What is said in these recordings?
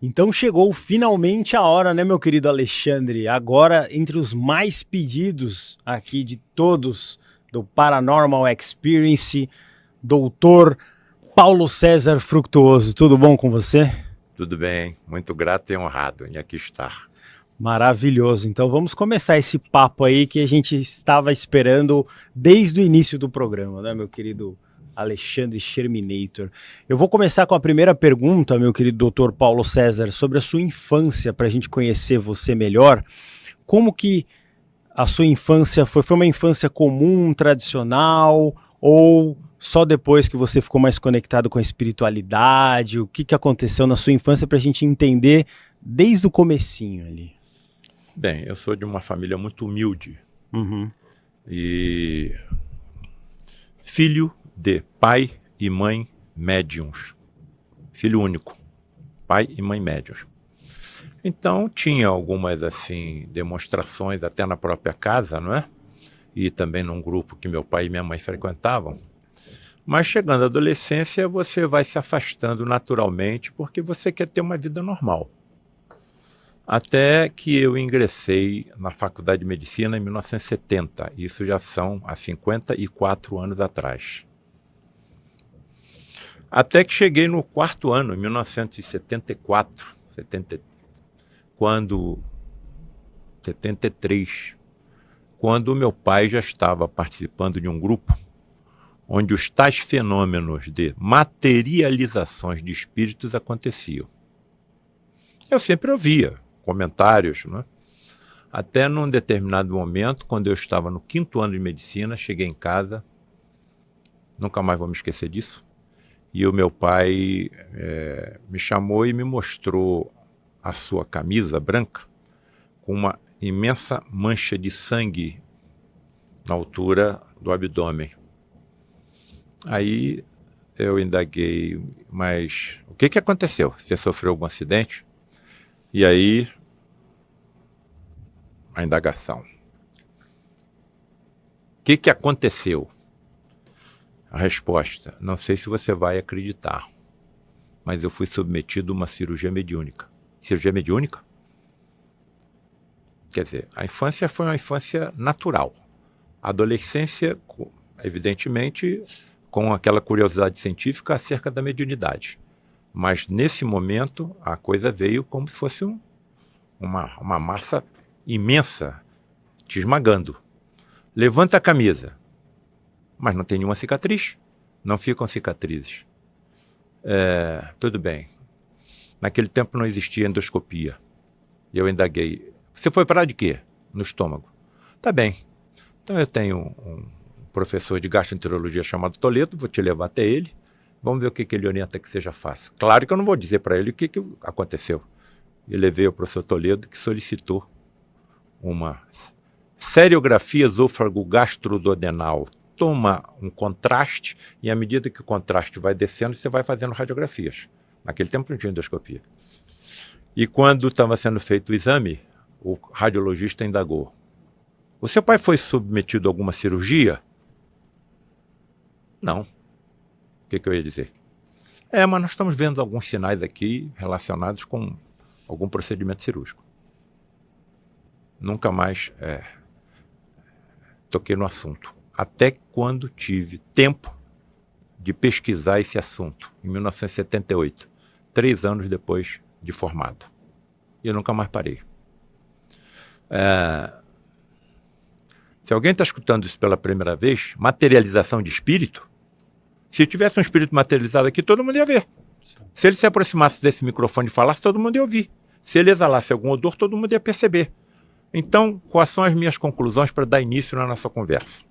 Então chegou finalmente a hora, né, meu querido Alexandre? Agora, entre os mais pedidos aqui de todos do Paranormal Experience, doutor Paulo César Fructuoso. Tudo bom com você? Tudo bem, muito grato e honrado em aqui estar. Maravilhoso. Então vamos começar esse papo aí que a gente estava esperando desde o início do programa, né, meu querido Alexandre Sherminator. Eu vou começar com a primeira pergunta, meu querido doutor Paulo César, sobre a sua infância, para a gente conhecer você melhor. Como que a sua infância foi? Foi uma infância comum, tradicional, ou só depois que você ficou mais conectado com a espiritualidade? O que aconteceu na sua infância para a gente entender desde o comecinho ali? Bem, eu sou de uma família muito humilde. E filho de pai e mãe médiuns. Filho único, pai e mãe médiuns. Então tinha algumas assim demonstrações até na própria casa, não é? E também num grupo que meu pai e minha mãe frequentavam. Mas chegando à adolescência você vai se afastando naturalmente porque você quer ter uma vida normal. Até que eu ingressei na Faculdade de Medicina em 1970. Isso já são há 54 anos atrás. Até que cheguei no quarto ano, em 1974, 73, quando meu pai já estava participando de um grupo onde os tais fenômenos de materializações de espíritos aconteciam. Eu sempre ouvia comentários, né? Até num determinado momento, quando eu estava no 5º ano de medicina, cheguei em casa, nunca mais vou me esquecer disso, e o meu pai me chamou e me mostrou a sua camisa branca com uma imensa mancha de sangue na altura do abdômen. Aí eu indaguei, mas o que aconteceu? Você sofreu algum acidente? E aí, a indagação. O que aconteceu? A resposta, não sei se você vai acreditar, mas eu fui submetido a uma cirurgia mediúnica. Cirurgia mediúnica? Quer dizer, a infância foi uma infância natural. A adolescência, evidentemente, com aquela curiosidade científica acerca da mediunidade. Mas nesse momento, a coisa veio como se fosse uma massa imensa, te esmagando. Levanta a camisa, mas não tem nenhuma cicatriz, não ficam cicatrizes. Tudo bem. Naquele tempo não existia endoscopia. E eu indaguei, você foi parar de quê? No estômago. Tá bem. Então eu tenho um professor de gastroenterologia chamado Toledo, vou te levar até ele, vamos ver o que ele orienta que seja fácil. Claro que eu não vou dizer para ele o que aconteceu. Eu levei ao professor Toledo, que solicitou uma seriografia esôfago-gastroduodenal. Toma um contraste e à medida que o contraste vai descendo, você vai fazendo radiografias. Naquele tempo não tinha endoscopia. E quando estava sendo feito o exame, o radiologista indagou. O seu pai foi submetido a alguma cirurgia? Não. O que eu ia dizer? Mas nós estamos vendo alguns sinais aqui relacionados com algum procedimento cirúrgico. Nunca mais toquei no assunto. Até quando tive tempo de pesquisar esse assunto, em 1978, 3 anos depois de formado. E eu nunca mais parei. Se alguém está escutando isso pela primeira vez, materialização de espírito, se tivesse um espírito materializado aqui, todo mundo ia ver. Se ele se aproximasse desse microfone e falasse, todo mundo ia ouvir. Se ele exalasse algum odor, todo mundo ia perceber. Então, quais são as minhas conclusões para dar início na nossa conversa?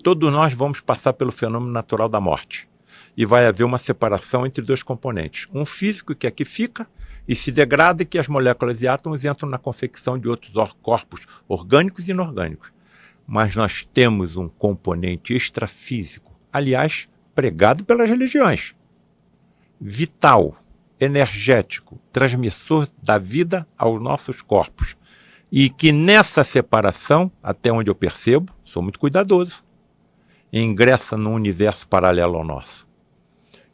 Todos nós vamos passar pelo fenômeno natural da morte. E vai haver uma separação entre 2 componentes. Um físico que aqui fica e se degrada e que as moléculas e átomos entram na confecção de outros corpos orgânicos e inorgânicos. Mas nós temos um componente extrafísico, aliás, pregado pelas religiões. Vital, energético, transmissor da vida aos nossos corpos. E que nessa separação, até onde eu percebo, sou muito cuidadoso, ingressa num universo paralelo ao nosso.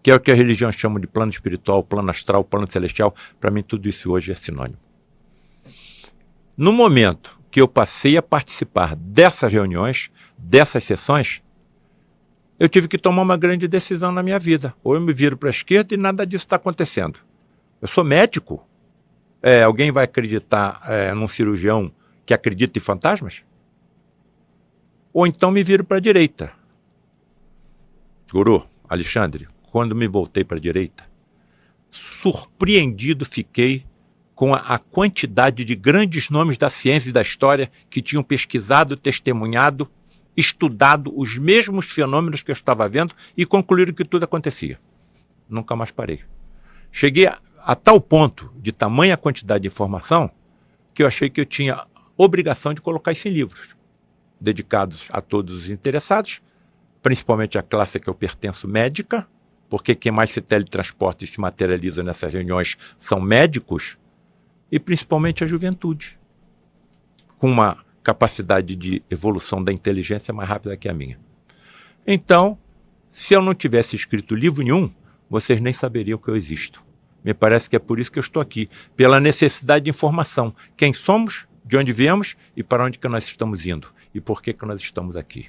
que é o que a religião chama de plano espiritual, plano astral, plano celestial. Para mim, tudo isso hoje é sinônimo. No momento que eu passei a participar dessas reuniões, dessas sessões, eu tive que tomar uma grande decisão na minha vida. Ou eu me viro para a esquerda e nada disso está acontecendo. Eu sou médico. Alguém vai acreditar num cirurgião que acredita em fantasmas? Ou então me viro para a direita. Guru, Alexandre, quando me voltei para a direita, surpreendido fiquei com a quantidade de grandes nomes da ciência e da história que tinham pesquisado, testemunhado, estudado os mesmos fenômenos que eu estava vendo e concluíram que tudo acontecia. Nunca mais parei. Cheguei a tal ponto de tamanha quantidade de informação que eu achei que eu tinha obrigação de colocar isso em livros, dedicados a todos os interessados, principalmente a classe a que eu pertenço, médica, porque quem mais se teletransporta e se materializa nessas reuniões são médicos, e principalmente a juventude, com uma capacidade de evolução da inteligência mais rápida que a minha. Então, se eu não tivesse escrito livro nenhum, vocês nem saberiam que eu existo. Me parece que é por isso que eu estou aqui, pela necessidade de informação. Quem somos, de onde viemos e para onde que nós estamos indo. E por que nós estamos aqui.